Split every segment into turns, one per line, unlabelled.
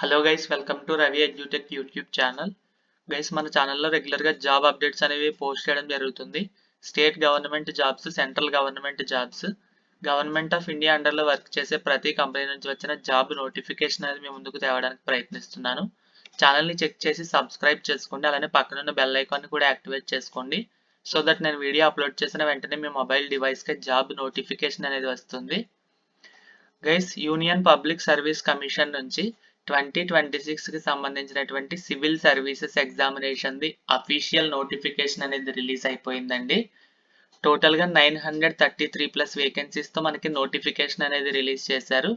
Hello guys, welcome to Ravi edutech YouTube channel. Guys, మన ఛానల్లో రెగ్యులర్గా జాబ్ అప్డేట్స్ అనేవి పోస్ట్ చేయడం జరుగుతుంది. State government jobs, central government jobs, government of India అండర్లో వర్క్ చేసే ప్రతి కంపెనీ నుంచి వచ్చిన జాబ్ నోటిఫికేషన్ అనేది మీ ముందుకు తేవడానికి ప్రయత్నిస్తున్నాను. ఛానల్ని చెక్ చేసి సబ్స్క్రైబ్ చేసుకోండి, అలానే పక్కనున్న బెల్ ఐకాన్ని కూడా యాక్టివేట్ చేసుకోండి. సో దట్ నేను వీడియో అప్లోడ్ చేసిన వెంటనే మీ మొబైల్ డివైస్కి జాబ్ నోటిఫికేషన్ అనేది వస్తుంది. Guys, union public service commission నుంచి 2026కి సంబంధించినటువంటి సివిల్ సర్వీసెస్ ఎగ్జామినేషన్ది అఫీషియల్ నోటిఫికేషన్ అనేది రిలీజ్ అయిపోయిందండి. టోటల్గా 933+ వేకెన్సీస్తో మనకి నోటిఫికేషన్ అనేది రిలీజ్ చేశారు.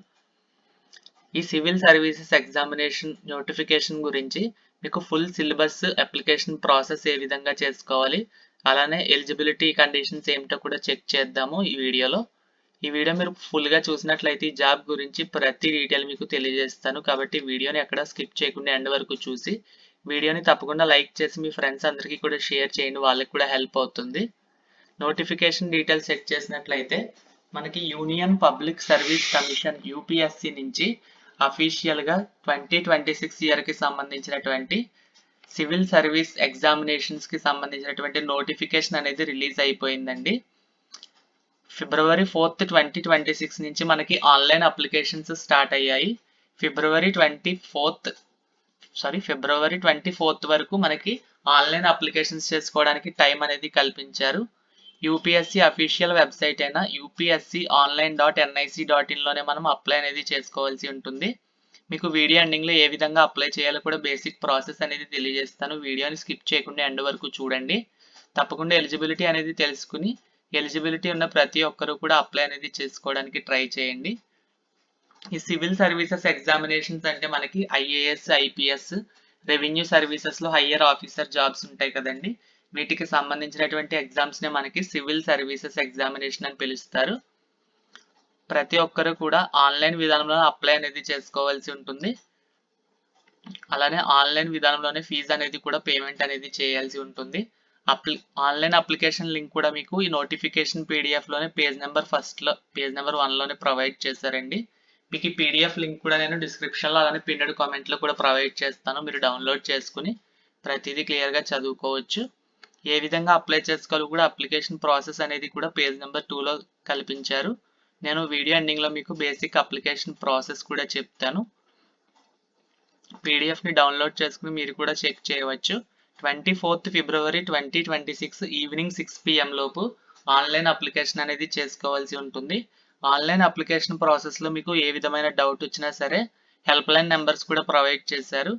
ఈ సివిల్ సర్వీసెస్ ఎగ్జామినేషన్ నోటిఫికేషన్ గురించి మీకు ఫుల్ సిలబస్, అప్లికేషన్ ప్రాసెస్ ఏ విధంగా చేసుకోవాలి, అలానే ఎలిజిబిలిటీ కండిషన్స్ ఏమిటో కూడా చెక్ చేద్దాము ఈ వీడియోలో. ఈ వీడియో మీరు ఫుల్గా చూసినట్లయితే ఈ జాబ్ గురించి ప్రతి డీటెయిల్ మీకు తెలియజేస్తాను. కాబట్టి వీడియోని ఎక్కడ స్కిప్ చేయకుండా ఎండ్ వరకు చూసి వీడియోని తప్పకుండా లైక్ చేసి మీ ఫ్రెండ్స్ అందరికీ కూడా షేర్ చేయండి, వాళ్ళకి కూడా హెల్ప్ అవుతుంది. నోటిఫికేషన్ డీటెయిల్స్ చెక్ చేసినట్లయితే మనకి union public service commission UPSC నుంచి అఫీషియల్గా 2026 ఇయర్కి సంబంధించినటువంటి సివిల్ సర్వీస్ ఎగ్జామినేషన్స్కి సంబంధించినటువంటి నోటిఫికేషన్ అనేది రిలీజ్ అయిపోయిందండి. February 4th, 2026 నుంచి మనకి ఆన్లైన్ అప్లికేషన్స్ స్టార్ట్ అయ్యాయి. ఫిబ్రవరి 24th వరకు మనకి ఆన్లైన్ అప్లికేషన్స్ చేసుకోవడానికి టైం అనేది కల్పించారు. యూపీఎస్సీ అఫీషియల్ వెబ్సైట్ అయిన upsconline.nic.in లోనే మనం అప్లై అనేది చేసుకోవాల్సి ఉంటుంది. మీకు వీడియో ఎండింగ్లో ఏ విధంగా అప్లై చేయాలో కూడా బేసిక్ ప్రాసెస్ అనేది తెలియజేస్తాను. వీడియోని స్కిప్ చేయకుండా ఎండ్ వరకు చూడండి. తప్పకుండా ఎలిజిబిలిటీ అనేది తెలుసుకుని ఎలిజిబిలిటీ ఉన్న ప్రతి ఒక్కరూ కూడా అప్లై అనేది చేసుకోవడానికి ట్రై చేయండి. ఈ సివిల్ సర్వీసెస్ ఎగ్జామినేషన్స్ అంటే మనకి ఐఏఎస్, ఐపీఎస్, రెవెన్యూ సర్వీసెస్లో హయ్యర్ ఆఫీసర్ జాబ్స్ ఉంటాయి కదండి. వీటికి సంబంధించినటువంటి ఎగ్జామ్స్నే మనకి సివిల్ సర్వీసెస్ ఎగ్జామినేషన్ అని పిలుస్తారు. ప్రతి ఒక్కరూ కూడా ఆన్లైన్ విధానంలో అప్లై అనేది చేసుకోవాల్సి ఉంటుంది. అలానే ఆన్లైన్ విధానంలోనే ఫీజు అనేది కూడా పేమెంట్ అనేది చేయాల్సి ఉంటుంది. ఆన్లైన్ అప్లికేషన్ లింక్ కూడా మీకు ఈ నోటిఫికేషన్ పీడిఎఫ్లోనే పేజ్ నెంబర్ 1లోనే ప్రొవైడ్ చేశారండి. మీకు ఈ పీడిఎఫ్ లింక్ కూడా నేను డిస్క్రిప్షన్లో అలానే పిన్నెడ్ కామెంట్లో కూడా ప్రొవైడ్ చేస్తాను. మీరు డౌన్లోడ్ చేసుకుని ప్రతిదీ క్లియర్గా చదువుకోవచ్చు. ఏ విధంగా అప్లై చేసుకోవాలో కూడా అప్లికేషన్ ప్రాసెస్ అనేది కూడా పేజ్ నెంబర్ 2లో కల్పించారు. నేను వీడియో ఎండింగ్లో మీకు బేసిక్ అప్లికేషన్ ప్రాసెస్ కూడా చెప్తాను. పీడిఎఫ్ని డౌన్లోడ్ చేసుకుని మీరు కూడా చెక్ చేయవచ్చు. 24th February 2026 ఈవినింగ్ 6 PM లోపు ఆన్లైన్ అప్లికేషన్ అనేది చేసుకోవాల్సి ఉంటుంది. ఆన్లైన్ అప్లికేషన్ ప్రాసెస్లో మీకు ఏ విధమైన డౌట్ వచ్చినా సరే హెల్ప్ లైన్ నెంబర్స్ కూడా ప్రొవైడ్ చేశారు.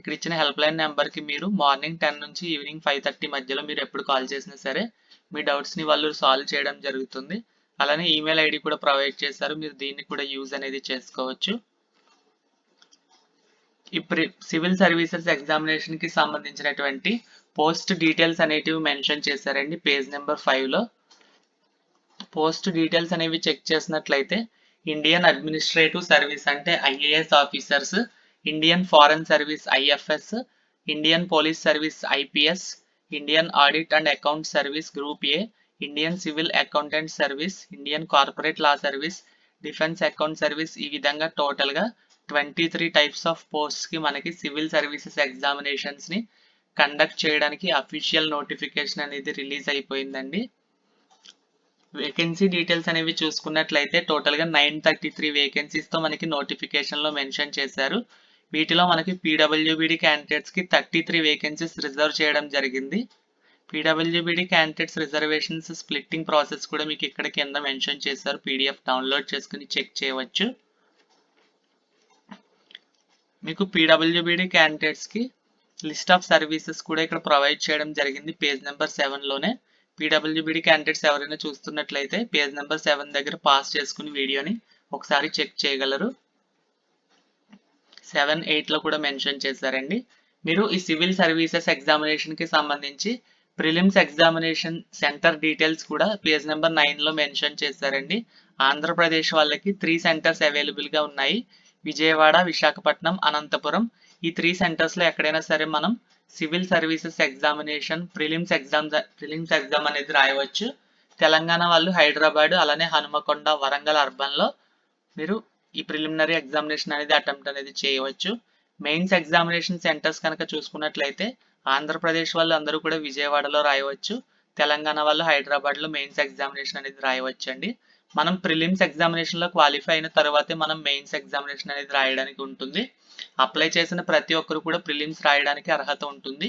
ఇక్కడ ఇచ్చిన హెల్ప్ లైన్ నెంబర్కి మీరు మార్నింగ్ 10 నుంచి ఈవినింగ్ 5:30 మధ్యలో మీరు ఎప్పుడు కాల్ చేసినా సరే మీ డౌట్స్ని వాళ్ళు సాల్వ్ చేయడం జరుగుతుంది. అలానే ఈమెయిల్ ఐడి కూడా ప్రొవైడ్ చేశారు, మీరు దీన్ని కూడా యూజ్ అనేది చేసుకోవచ్చు. ఈ సివిల్ సర్వీసెస్ ఎగ్జామినేషన్కి సంబంధించినటువంటి పోస్ట్ డీటెయిల్స్ అనేటివి మెన్షన్ చేశారండి పేజ్ నెంబర్ 5లో. పోస్ట్ డీటెయిల్స్ అనేవి చెక్ చేసినట్లయితే ఇండియన్ అడ్మినిస్ట్రేటివ్ సర్వీస్ అంటే IAS officers, Indian foreign service IFS, Indian police service IPS, Indian audit and account service group A, Indian civil accountant service, Indian corporate law service, defence account service, ఈ విధంగా టోటల్గా 23 types of పోస్ట్స్కి మనకి civil services ఎగ్జామినేషన్స్ని conduct చేయడానికి official notification అనేది release అయిపోయిందండి. Vacancy details అనేవి చూసుకున్నట్లయితే టోటల్గా 933 వేకెన్సీస్తో మనకి నోటిఫికేషన్లో మెన్షన్ చేశారు. వీటిలో మనకి పీడబ్ల్యూబీడీ క్యాండిడేట్స్కి 33 వేకెన్సీస్ రిజర్వ్ చేయడం జరిగింది. PWBD candidates reservations splitting process కూడా మీకు ఇక్కడ కింద మెన్షన్ చేశారు. పీడిఎఫ్ డౌన్లోడ్ చేసుకుని చెక్ చేయవచ్చు. మీకు పీడబ్ల్యూబీడీ క్యాండిడేట్స్కి లిస్ట్ ఆఫ్ సర్వీసెస్ కూడా ఇక్కడ ప్రొవైడ్ చేయడం జరిగింది పేజ్ నెంబర్ 7లోనే. పీడబ్ల్యూబీడీ క్యాండిడేట్స్ ఎవరైనా చూస్తున్నట్లయితే పేజ్ నెంబర్ 7 దగ్గర పాస్ చేసుకుని వీడియోని ఒకసారి చెక్ చేయగలరు. 7, 8లో కూడా మెన్షన్ చేశారండి. మీరు ఈ సివిల్ సర్వీసెస్ ఎగ్జామినేషన్కి సంబంధించి ప్రిలిమ్స్ ఎగ్జామినేషన్ సెంటర్ డీటెయిల్స్ కూడా పేజ్ నెంబర్ 9లో మెన్షన్ చేశారండి. ఆంధ్రప్రదేశ్ వాళ్ళకి 3 సెంటర్స్ అవైలబుల్గా ఉన్నాయి. విజయవాడ, విశాఖపట్నం, అనంతపురం. ఈ 3 సెంటర్స్లో ఎక్కడైనా సరే మనం civil services examination prelims exam అనేది రాయవచ్చు. తెలంగాణ వాళ్ళు హైదరాబాద్, అలానే హనుమకొండ, వరంగల్ అర్బన్లో మీరు ఈ ప్రిలిమినరీ ఎగ్జామినేషన్ అనేది అటెంప్ట్ అనేది చేయవచ్చు. మెయిన్స్ ఎగ్జామినేషన్ సెంటర్స్ కనుక చూసుకున్నట్లయితే ఆంధ్రప్రదేశ్ వాళ్ళు అందరూ కూడా విజయవాడలో రాయవచ్చు, తెలంగాణ వాళ్ళు హైదరాబాద్లో మెయిన్స్ ఎగ్జామినేషన్ అనేది రాయవచ్చు అండి. మనం ప్రిలిమ్స్ ఎగ్జామినేషన్లో క్వాలిఫై అయిన తర్వాతే మనం మెయిన్స్ ఎగ్జామినేషన్ అనేది రాయడానికి ఉంటుంది. అప్లై చేసిన ప్రతి ఒక్కరు కూడా ప్రిలిమ్స్ రాయడానికి అర్హత ఉంటుంది.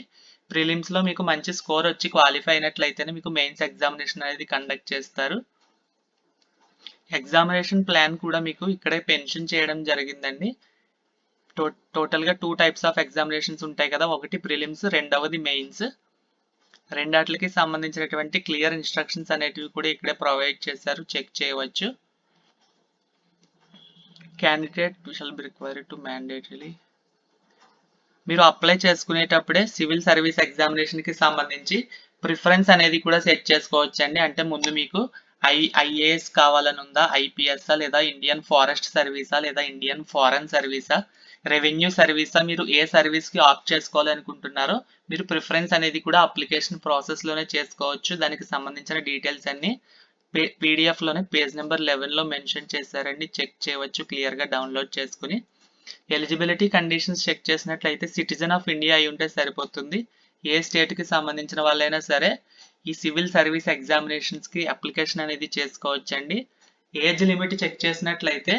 ప్రిలిమ్స్లో మీకు మంచి స్కోర్ వచ్చి క్వాలిఫై అయినట్లయితేనే మీకు మెయిన్స్ ఎగ్జామినేషన్ అనేది కండక్ట్ చేస్తారు. ఎగ్జామినేషన్ ప్లాన్ కూడా మీకు ఇక్కడే మెన్షన్ చేయడం జరిగిందండి. టోటల్గా 2 టైప్స్ ఆఫ్ ఎగ్జామినేషన్స్ ఉంటాయి కదా, ఒకటి ప్రిలిమ్స్, రెండవది మెయిన్స్. రెండాట్లకి సంబంధించినటువంటి క్లియర్ ఇన్స్ట్రక్షన్స్ అనేటివి కూడా ఇక్కడే ప్రొవైడ్ చేశారు, చెక్ చేయవచ్చు. Candidate shall be required to mandatorily, మీరు అప్లై చేసుకునేటప్పుడే సివిల్ సర్వీస్ ఎగ్జామినేషన్కి సంబంధించి ప్రిఫరెన్స్ అనేది కూడా సెట్ చేసుకోవచ్చు అండి. అంటే ముందు మీకు ఐఏఎస్ కావాలని ఉందా, ఐపీఎస్ఆ, లేదా ఇండియన్ ఫారెస్ట్ సర్వీసా, లేదా ఇండియన్ ఫారెన్ సర్వీసా, రెవెన్యూ సర్వీసా, మీరు ఏ సర్వీస్కి ఆప్ట్ చేసుకోవాలనుకుంటున్నారో మీరు ప్రిఫరెన్స్ అనేది కూడా అప్లికేషన్ ప్రాసెస్లోనే చేసుకోవచ్చు. దానికి సంబంధించిన డీటెయిల్స్ అన్ని పీడిఎఫ్లోనే పేజ్ నెంబర్ 11లో మెన్షన్ చేశారండి, చెక్ చేయవచ్చు క్లియర్గా డౌన్లోడ్ చేసుకుని. ఎలిజిబిలిటీ కండిషన్స్ చెక్ చేసినట్లయితే సిటిజన్ ఆఫ్ ఇండియా అయి ఉంటే సరిపోతుంది. ఏ స్టేట్కి సంబంధించిన వాళ్ళైనా సరే ఈ సివిల్ సర్వీస్ ఎగ్జామినేషన్స్కి అప్లికేషన్ అనేది చేసుకోవచ్చండి. ఏజ్ లిమిట్ చెక్ చేసినట్లయితే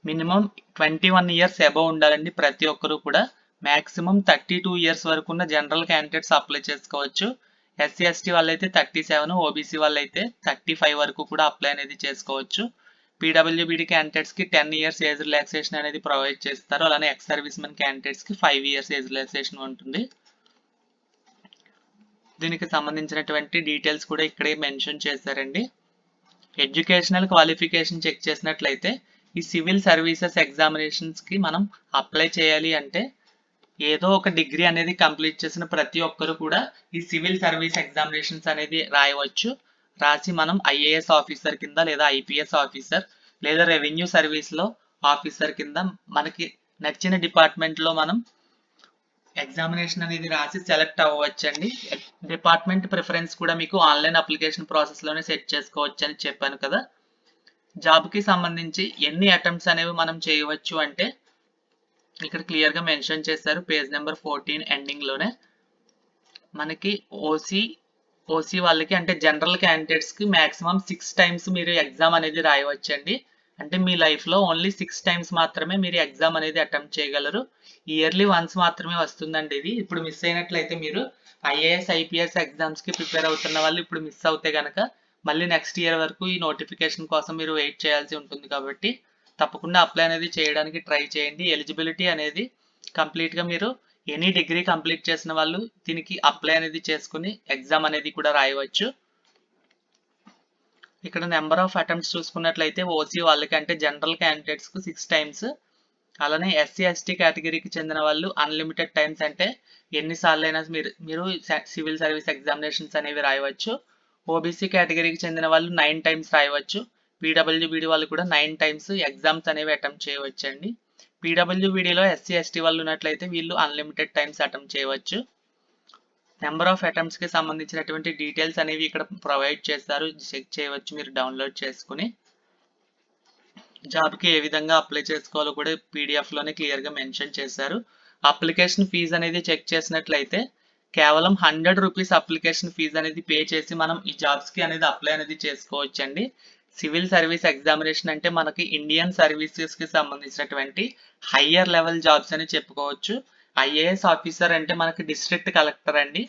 మినిమం 21 ఇయర్స్ అబవ్ ఉండాలండి ప్రతి ఒక్కరు కూడా. మ్యాక్సిమం 32 ఇయర్స్ వరకు ఉన్న జనరల్ క్యాండిడేట్స్ అప్లై చేసుకోవచ్చు. ఎస్సీ ఎస్టీ వాళ్ళైతే 37, ఓబీసీ వాళ్ళైతే 35 వరకు కూడా అప్లై అనేది చేసుకోవచ్చు. పీడబ్ల్యూబీడీ క్యాండిడేట్స్కి 10 ఇయర్స్ ఏజ్ రిలాక్సేషన్ అనేది ప్రొవైడ్ చేస్తారు. అలానే ఎక్స్ సర్వీస్ మెన్ క్యాండిడేట్స్కి 5 ఇయర్స్ ఏజ్ రిలాక్సేషన్ ఉంటుంది. దీనికి సంబంధించినటువంటి డీటెయిల్స్ కూడా ఇక్కడే మెన్షన్ చేశారండి. ఎడ్యుకేషనల్ క్వాలిఫికేషన్ చెక్ చేసినట్లయితే ఈ సివిల్ సర్వీసెస్ ఎగ్జామినేషన్స్కి మనం అప్లై చేయాలి అంటే ఏదో ఒక డిగ్రీ అనేది కంప్లీట్ చేసిన ప్రతి ఒక్కరు కూడా ఈ సివిల్ సర్వీస్ ఎగ్జామినేషన్స్ అనేది రాయవచ్చు. రాసి మనం ఐఏఎస్ ఆఫీసర్ కింద, లేదా ఐపీఎస్ ఆఫీసర్, లేదా రెవెన్యూ సర్వీస్లో ఆఫీసర్ కింద మనకి నచ్చిన డిపార్ట్మెంట్లో మనం ఎగ్జామినేషన్ అనేది రాసి సెలెక్ట్ అవ్వచ్చండి. డిపార్ట్మెంట్ ప్రిఫరెన్స్ కూడా మీకు ఆన్లైన్ అప్లికేషన్ ప్రాసెస్లోనే సెట్ చేసుకోవచ్చు అని చెప్పాను కదా. జాబ్కి సంబంధించి ఎన్ని అటెంప్ట్స్ అనేవి మనం చేయవచ్చు అంటే ఇక్కడ క్లియర్గా మెన్షన్ చేశారు పేజ్ నెంబర్ 14 ఎండింగ్లోనే. మనకి ఓసీ వాళ్ళకి అంటే జనరల్ క్యాండిడేట్స్కి మ్యాక్సిమం 6 టైమ్స్ మీరు ఎగ్జామ్ అనేది రాయవచ్చండి. అంటే మీ లైఫ్లో ఓన్లీ 6 టైమ్స్ మాత్రమే మీరు ఎగ్జామ్ అనేది అటెంప్ట్ చేయగలరు. ఇయర్లీ వన్స్ మాత్రమే వస్తుందండి ఇది. ఇప్పుడు మిస్ అయినట్లయితే మీరు ఐఏఎస్ ఐపీఎస్ ఎగ్జామ్స్కి ప్రిపేర్ అవుతున్న వాళ్ళు ఇప్పుడు మిస్ అవుతే కనుక మళ్ళీ నెక్స్ట్ ఇయర్ వరకు ఈ నోటిఫికేషన్ కోసం మీరు వెయిట్ చేయాల్సి ఉంటుంది. కాబట్టి తప్పకుండా అప్లై అనేది చేయడానికి ట్రై చేయండి. ఎలిజిబిలిటీ అనేది కంప్లీట్గా మీరు ఎనీ డిగ్రీ కంప్లీట్ చేసిన వాళ్ళు దీనికి అప్లై అనేది చేసుకుని ఎగ్జామ్ అనేది కూడా రాయవచ్చు. ఇక్కడ నెంబర్ ఆఫ్ అటెంప్ట్స్ చూసుకున్నట్లయితే ఓసీ వాళ్ళకి అంటే జనరల్ క్యాండిడేట్స్కు 6 టైమ్స్, అలానే ఎస్సీ ఎస్టీ కేటగిరీకి చెందిన వాళ్ళు అన్లిమిటెడ్ టైమ్స్, అంటే ఎన్నిసార్లు అయినా మీరు సివిల్ సర్వీస్ ఎగ్జామినేషన్స్ అనేవి రాయవచ్చు. ఓబీసీ కేటగిరీకి చెందిన వాళ్ళు 9 టైమ్స్ రాయవచ్చు. పీడబ్ల్యూబీడీ వాళ్ళు కూడా 9 టైమ్స్ ఎగ్జామ్స్ అనేవి అటెంప్ట్ చేయవచ్చండి. పీడబ్ల్యూబీడీలో ఎస్సీ ఎస్టీ వాళ్ళు ఉన్నట్లయితే వీళ్ళు అన్లిమిటెడ్ టైమ్స్ అటెంప్ట్ చేయవచ్చు. నెంబర్ ఆఫ్ అటెంప్ట్స్కి సంబంధించినటువంటి డీటెయిల్స్ అనేవి ఇక్కడ ప్రొవైడ్ చేస్తారు, చెక్ చేయవచ్చు మీరు డౌన్లోడ్ చేసుకుని. జాబ్కి ఏ విధంగా అప్లై చేసుకోవాలో కూడా పీడిఎఫ్లోనే క్లియర్గా మెన్షన్ చేశారు. అప్లికేషన్ ఫీజు అనేది చెక్ చేసినట్లయితే కేవలం 100 రూపీస్ అప్లికేషన్ ఫీజు అనేది పే చేసి మనం ఈ జాబ్స్కి అనేది అప్లై అనేది చేసుకోవచ్చండి. సివిల్ సర్వీస్ ఎగ్జామినేషన్ అంటే మనకి ఇండియన్ సర్వీసెస్కి సంబంధించినటువంటి హయ్యర్ లెవెల్ జాబ్స్ అని చెప్పుకోవచ్చు. ఐఏఎస్ ఆఫీసర్ అంటే మనకి డిస్ట్రిక్ట్ కలెక్టర్ అండి.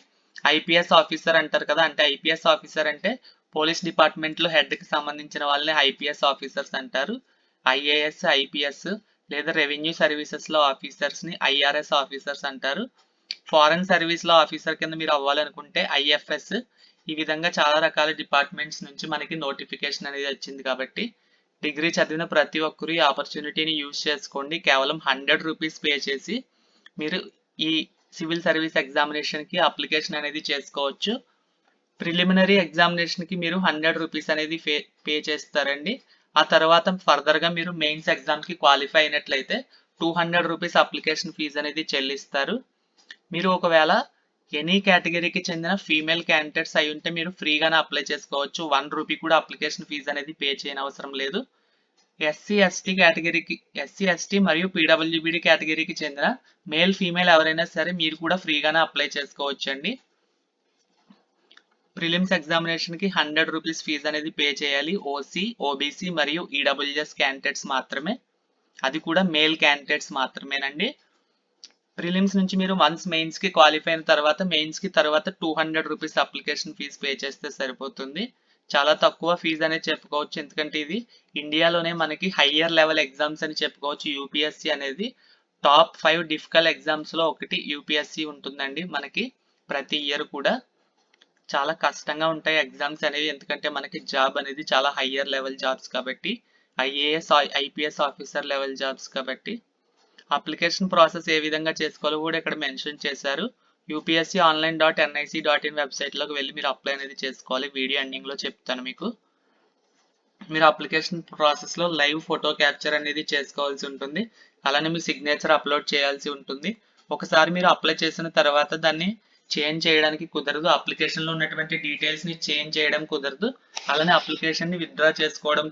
ఐపీఎస్ ఆఫీసర్ అంటారు కదా, అంటే ఐపీఎస్ ఆఫీసర్ అంటే పోలీస్ డిపార్ట్మెంట్లో హెడ్కి సంబంధించిన వాళ్ళని ఐపీఎస్ ఆఫీసర్స్ అంటారు. ఐఏఎస్ ఐపీఎస్ లేదా రెవెన్యూ సర్వీసెస్లో ఆఫీసర్స్ని ఐఆర్ఎస్ ఆఫీసర్స్ అంటారు. ఫారెన్ సర్వీస్లో ఆఫీసర్ కింద మీరు అవ్వాలనుకుంటే ఐఎఫ్ఎస్. ఈ విధంగా చాలా రకాల డిపార్ట్మెంట్స్ నుంచి మనకి నోటిఫికేషన్ అనేది వచ్చింది. కాబట్టి డిగ్రీ చదివిన ప్రతి ఒక్కరు ఈ ఆపర్చునిటీని యూజ్ చేసుకోండి. కేవలం 100 రూపీస్ పే చేసి మీరు ఈ సివిల్ సర్వీస్ ఎగ్జామినేషన్కి అప్లికేషన్ అనేది చేసుకోవచ్చు. ప్రిలిమినరీ ఎగ్జామినేషన్కి మీరు 100 రూపీస్ అనేది పే చేస్తారండి. ఆ తర్వాత ఫర్దర్గా మీరు మెయిన్స్ ఎగ్జామ్కి క్వాలిఫై అయినట్లయితే 200 రూపీస్ అప్లికేషన్ ఫీజు అనేది చెల్లిస్తారు. మీరు ఒకవేళ ఎనీ కేటగిరీకి చెందిన ఫీమేల్ క్యాండిడేట్స్ అయి ఉంటే మీరు ఫ్రీగానే అప్లై చేసుకోవచ్చు. 1 రూపీ కూడా అప్లికేషన్ ఫీజు అనేది పే చేయని అవసరం లేదు. ఎస్సీ ఎస్టీ మరియు పీడబ్ల్యూబీడీ కేటగిరీకి చెందిన మేల్ ఫీమేల్ ఎవరైనా సరే మీరు కూడా ఫ్రీగానే అప్లై చేసుకోవచ్చండి. ప్రిలిమ్స్ ఎగ్జామినేషన్ కి 100 రూపీస్ ఫీజు అనేది పే చేయాలి. ఓసీ, ఓబీసీ మరియు ఈడబ్ల్యూఎస్ క్యాండిడేట్స్ మాత్రమే, అది కూడా మేల్ క్యాండిడేట్స్ మాత్రమేనండి. ప్రిలిమ్స్ నుంచి మీరు వన్స్ మెయిన్స్ కి క్వాలిఫై అయిన తర్వాత మెయిన్స్ కి తర్వాత 200 రూపీస్ అప్లికేషన్ ఫీజు పే చేస్తే సరిపోతుంది. చాలా తక్కువ ఫీజు అనేది చెప్పుకోవచ్చు, ఎందుకంటే ఇది ఇండియాలోనే మనకి హయ్యర్ లెవెల్ ఎగ్జామ్స్ అని చెప్పుకోవచ్చు. యూపీఎస్సీ అనేది టాప్ 5 డిఫికల్ట్ ఎగ్జామ్స్ లో ఒకటి యూపీఎస్సీ ఉంటుందండి. మనకి ప్రతి ఇయర్ కూడా చాలా కష్టంగా ఉంటాయి ఎగ్జామ్స్ అనేవి, ఎందుకంటే మనకి జాబ్ అనేది చాలా హయ్యర్ లెవెల్ జాబ్స్ కాబట్టి, IAS IPS officer level jobs కాబట్టి. అప్లికేషన్ ప్రాసెస్ ఏ విధంగా చేసుకోవాలో కూడా ఇక్కడ మెన్షన్ చేశారు. upsconline.nic.in వెబ్సైట్లోకి వెళ్ళి మీరు అప్లై అనేది చేసుకోవాలి. వీడియో ఎండింగ్లో చెప్తాను మీకు. మీరు అప్లికేషన్ ప్రాసెస్లో లైవ్ ఫోటో క్యాప్చర్ అనేది చేసుకోవాల్సి ఉంటుంది. అలానే మీ సిగ్నేచర్ అప్లోడ్ చేయాల్సి ఉంటుంది. ఒకసారి మీరు అప్లై చేసిన తర్వాత దాన్ని చేంజ్ చేయడానికి కుదరదు. అప్లికేషన్లో ఉన్నటువంటి డీటెయిల్స్ని చేంజ్ చేయడం కుదరదు. అలానే అప్లికేషన్ని విత్డ్రా చేసుకోవడం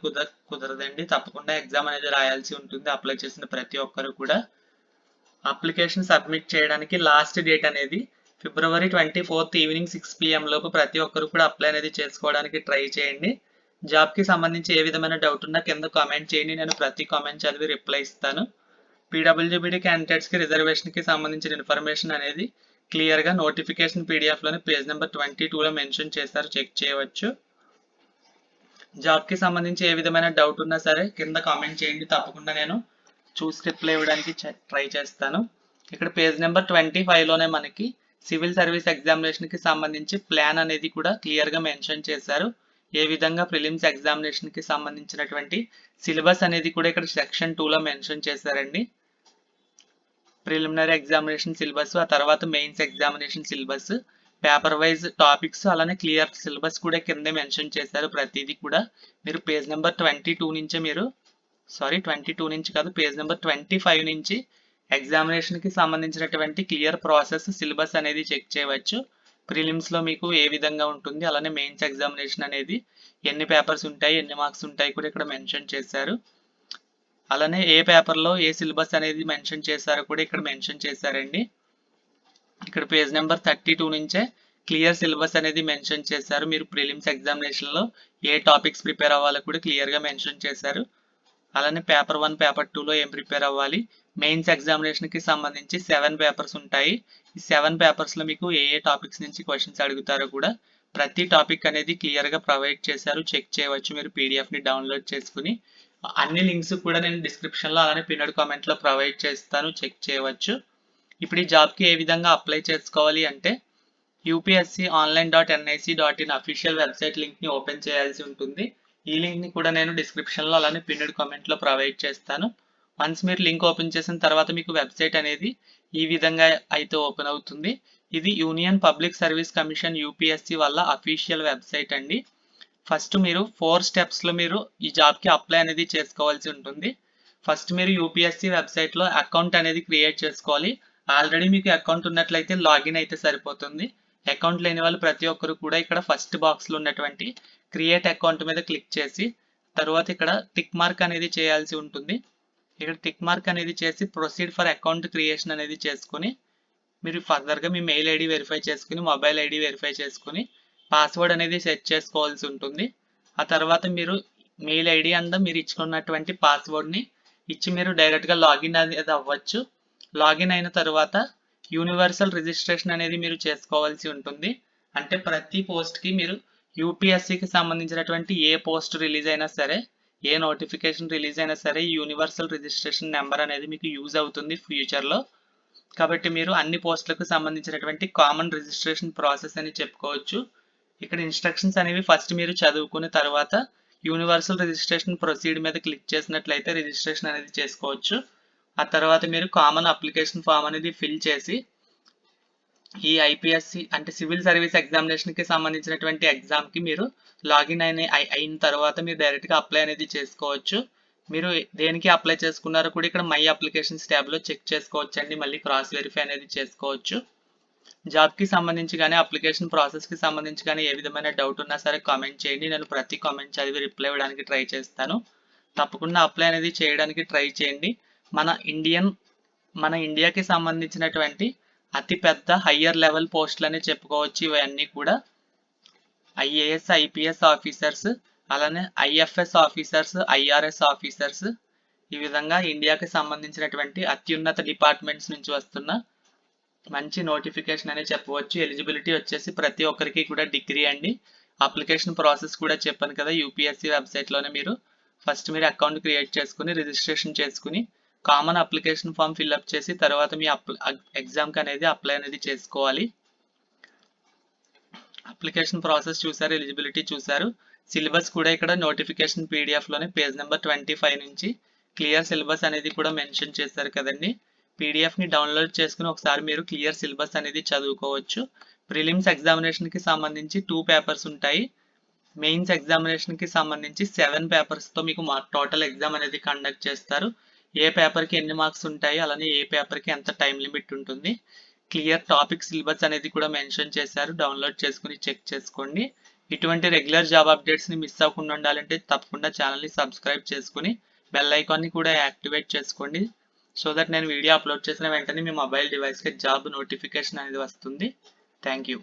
కుదరదండి. తప్పకుండా ఎగ్జామ్ అనేది రాయాల్సి ఉంటుంది అప్లై చేసిన ప్రతి ఒక్కరు కూడా. అప్లికేషన్ సబ్మిట్ చేయడానికి లాస్ట్ డేట్ అనేది February 24 ఈవినింగ్ 6 PM లోపు ప్రతి ఒక్కరు కూడా అప్లై అనేది చేసుకోవడానికి ట్రై చేయండి. జాబ్కి సంబంధించి ఏ విధమైన డౌట్ ఉన్నా కింద కామెంట్ చేయండి, నేను ప్రతి కామెంట్ చదివి రిప్లై ఇస్తాను. పీడబ్ల్యూబీడీ క్యాండిడేట్స్కి రిజర్వేషన్కి సంబంధించిన ఇన్ఫర్మేషన్ అనేది క్లియర్గా నోటిఫికేషన్ పీడిఎఫ్లోని పేజ్ నెంబర్ 22లో మెన్షన్ చేశారు, చెక్ చేయవచ్చు. జాబ్కి సంబంధించి ఏ విధమైన డౌట్ ఉన్నా సరే కింద కామెంట్ చేయండి, తప్పకుండా నేను చూసి రిప్లై ఇవ్వడానికి ట్రై చేస్తాను. ఇక్కడ పేజ్ నెంబర్ 25లోనే మనకి సివిల్ సర్వీస్ ఎగ్జామినేషన్కి సంబంధించి ప్లాన్ అనేది కూడా క్లియర్గా మెన్షన్ చేశారు. ఏ విధంగా ప్రిలిమ్స్ ఎగ్జామినేషన్కి సంబంధించినటువంటి సిలబస్ అనేది కూడా ఇక్కడ సెక్షన్ 2లో మెన్షన్ చేశారండి. ప్రిలిమినరీ ఎగ్జామినేషన్ సిలబస్, ఆ తర్వాత mains examination syllabus, paper wise topics, అలానే క్లియర్ సిలబస్ కూడా కిందే మెన్షన్ చేశారు. ప్రతిదీ కూడా మీరు పేజ్ నెంబర్ 22 నుంచి కాదు, పేజ్ నెంబర్ 25 నుంచి ఎగ్జామినేషన్కి సంబంధించినటువంటి క్లియర్ ప్రాసెస్ సిలబస్ అనేది చెక్ చేయవచ్చు. ప్రిలిమ్స్లో మీకు ఏ విధంగా ఉంటుంది, అలానే మెయిన్స్ ఎగ్జామినేషన్ అనేది ఎన్ని పేపర్స్ ఉంటాయి, ఎన్ని మార్క్స్ ఉంటాయి కూడా ఇక్కడ మెన్షన్ చేశారు. అలానే ఏ పేపర్లో ఏ సిలబస్ అనేది మెన్షన్ చేశారో కూడా ఇక్కడ మెన్షన్ చేశారండి. ఇక్కడ పేజ్ నెంబర్ 32 నుంచే క్లియర్ సిలబస్ అనేది మెన్షన్ చేశారు. మీరు ప్రిలిమ్స్ ఎగ్జామినేషన్లో ఏ టాపిక్స్ ప్రిపేర్ అవ్వాలో కూడా క్లియర్గా మెన్షన్ చేశారు. అలానే పేపర్ 1, పేపర్ 2లో ఏం ప్రిపేర్ అవ్వాలి. మెయిన్స్ ఎగ్జామినేషన్కి సంబంధించి 7 పేపర్స్ ఉంటాయి. ఈ 7 పేపర్స్లో మీకు ఏ టాపిక్స్ నుంచి క్వశ్చన్స్ అడుగుతారో కూడా ప్రతి టాపిక్ అనేది క్లియర్గా ప్రొవైడ్ చేశారు, చెక్ చేయవచ్చు మీరు పీడిఎఫ్ని డౌన్లోడ్ చేసుకుని. అన్ని లింక్స్ కూడా నేను డిస్క్రిప్షన్లో అలానే పిన్నడ్ కామెంట్లో ప్రొవైడ్ చేస్తాను, చెక్ చేయవచ్చు. ఇప్పుడు ఈ జాబ్కి ఏ విధంగా అప్లై చేసుకోవాలి అంటే upsconline.nic.in అఫీషియల్ వెబ్సైట్ లింక్ని ఓపెన్ చేయాల్సి ఉంటుంది. ఈ లింక్ని కూడా నేను డిస్క్రిప్షన్లో అలానే పిన్నడ్ కామెంట్లో ప్రొవైడ్ చేస్తాను. వన్స్ మీరు లింక్ ఓపెన్ చేసిన తర్వాత మీకు వెబ్సైట్ అనేది ఈ విధంగా అయితే ఓపెన్ అవుతుంది. ఇది union public service commission UPSC వల్ల అఫీషియల్ వెబ్సైట్ అండి. ఫస్ట్ మీరు 4 స్టెప్స్లో మీరు ఈ జాబ్కి అప్లై అనేది చేసుకోవాల్సి ఉంటుంది. ఫస్ట్ మీరు యూపీఎస్సీ వెబ్సైట్లో అకౌంట్ అనేది క్రియేట్ చేసుకోవాలి. ఆల్రెడీ మీకు అకౌంట్ ఉన్నట్లయితే లాగిన్ అయితే సరిపోతుంది. అకౌంట్ లేని వాళ్ళు ప్రతి ఒక్కరు కూడా ఇక్కడ ఫస్ట్ బాక్స్లో ఉన్నటువంటి క్రియేట్ అకౌంట్ మీద క్లిక్ చేసి తర్వాత ఇక్కడ టిక్ మార్క్ అనేది చేయాల్సి ఉంటుంది. ఇక్కడ టిక్ మార్క్ అనేది చేసి ప్రొసీడ్ ఫర్ అకౌంట్ క్రియేషన్ అనేది చేసుకుని మీరు ఫర్దర్గా మీ మెయిల్ ఐడి వెరిఫై చేసుకుని మొబైల్ ఐడి వెరిఫై చేసుకుని పాస్వర్డ్ అనేది సెట్ చేసుకోవాల్సి ఉంటుంది. ఆ తర్వాత మీరు మెయిల్ ఐడి అండ్ మీరు ఇచ్చుకున్నటువంటి పాస్వర్డ్ని ఇచ్చి మీరు డైరెక్ట్గా లాగిన్ అనేది అవ్వచ్చు. లాగిన్ అయిన తర్వాత యూనివర్సల్ రిజిస్ట్రేషన్ అనేది మీరు చేసుకోవాల్సి ఉంటుంది. అంటే ప్రతి పోస్ట్కి మీరు యూపీఎస్సీకి సంబంధించినటువంటి ఏ పోస్ట్ రిలీజ్ అయినా సరే, ఏ నోటిఫికేషన్ రిలీజ్ అయినా సరే ఈ యూనివర్సల్ రిజిస్ట్రేషన్ నెంబర్ అనేది మీకు యూజ్ అవుతుంది ఫ్యూచర్లో. కాబట్టి మీరు అన్ని పోస్టులకు సంబంధించినటువంటి కామన్ రిజిస్ట్రేషన్ ప్రాసెస్ అని చెప్పుకోవచ్చు. ఇక్కడ ఇన్స్ట్రక్షన్స్ అనేవి ఫస్ట్ మీరు చదువుకున్న తర్వాత యూనివర్సల్ రిజిస్ట్రేషన్ ప్రొసీడ్ మీద క్లిక్ చేసినట్లయితే రిజిస్ట్రేషన్ అనేది చేసుకోవచ్చు. ఆ తర్వాత మీరు కామన్ అప్లికేషన్ ఫామ్ అనేది ఫిల్ చేసి ఈ ఐపీఎస్సి అంటే సివిల్ సర్వీస్ ఎగ్జామినేషన్కి సంబంధించినటువంటి ఎగ్జామ్కి మీరు లాగిన్ అయిన తర్వాత మీరు డైరెక్ట్గా అప్లై అనేది చేసుకోవచ్చు. మీరు దేనికి అప్లై చేసుకున్నారో కూడా ఇక్కడ మై అప్లికేషన్స్ ట్యాబ్లో చెక్ చేసుకోవచ్చు అండి, మళ్ళీ క్రాస్ వెరిఫై అనేది చేసుకోవచ్చు. జాబ్కి సంబంధించి కానీ అప్లికేషన్ ప్రాసెస్కి సంబంధించి కానీ ఏ విధమైన డౌట్ ఉన్నా సరే కామెంట్ చేయండి, నేను ప్రతి కామెంట్ చదివి రిప్లై ఇవ్వడానికి ట్రై చేస్తాను. తప్పకుండా అప్లై అనేది చేయడానికి ట్రై చేయండి. మన ఇండియాకి సంబంధించినటువంటి అతిపెద్ద హయ్యర్ లెవెల్ పోస్టులని చెప్పుకోవచ్చు ఇవన్నీ కూడా. ఐఏఎస్, ఐపీఎస్ ఆఫీసర్స్, అలానే ఐఎఫ్ఎస్ ఆఫీసర్స్, ఐఆర్ఎస్ ఆఫీసర్స్, ఈ విధంగా ఇండియాకి సంబంధించినటువంటి అత్యున్నత డిపార్ట్మెంట్స్ నుంచి వస్తున్న మంచి నోటిఫికేషన్ అని చెప్పవచ్చు. ఎలిజిబిలిటీ వచ్చేసి ప్రతి ఒక్కరికి కూడా డిగ్రీ అండి. అప్లికేషన్ ప్రాసెస్ కూడా చెప్పాను కదా, యూపీఎస్సీ వెబ్సైట్లోనే మీరు అకౌంట్ క్రియేట్ చేసుకుని రిజిస్ట్రేషన్ చేసుకుని కామన్ అప్లికేషన్ ఫామ్ ఫిల్అప్ చేసి తర్వాత మీ ఎగ్జామ్కి అనేది అప్లై అనేది చేసుకోవాలి. అప్లికేషన్ ప్రాసెస్ చూసారు, ఎలిజిబిలిటీ చూసారు. సిలబస్ కూడా ఇక్కడ నోటిఫికేషన్ పీడిఎఫ్లోనే పేజ్ నెంబర్ 25 నుంచి క్లియర్ సిలబస్ అనేది కూడా మెన్షన్ చేశారు కదండి. పీడిఎఫ్ని డౌన్లోడ్ చేసుకుని ఒకసారి మీరు క్లియర్ సిలబస్ అనేది చదువుకోవచ్చు. ప్రిలిమ్స్ ఎగ్జామినేషన్కి సంబంధించి 2 పేపర్స్ ఉంటాయి. మెయిన్స్ ఎగ్జామినేషన్కి సంబంధించి 7 పేపర్స్తో మీకు టోటల్ ఎగ్జామ్ అనేది కండక్ట్ చేస్తారు. ఏ పేపర్కి ఎన్ని మార్క్స్ ఉంటాయి, అలానే ఏ పేపర్కి ఎంత టైం లిమిట్ ఉంటుంది, క్లియర్ టాపిక్ సిలబస్ అనేది కూడా మెన్షన్ చేశారు. డౌన్లోడ్ చేసుకుని చెక్ చేసుకోండి. ఇటువంటి రెగ్యులర్ జాబ్ అప్డేట్స్ని మిస్ అవ్వకుండా ఉండాలంటే తప్పకుండా ఛానల్ని సబ్స్క్రైబ్ చేసుకుని బెల్ ఐకాన్ని కూడా యాక్టివేట్ చేసుకోండి. సో దట్ నేను వీడియో అప్లోడ్ చేసిన వెంటనే మీ మొబైల్ డివైస్కి జాబ్ నోటిఫికేషన్ అనేది వస్తుంది. Thank you.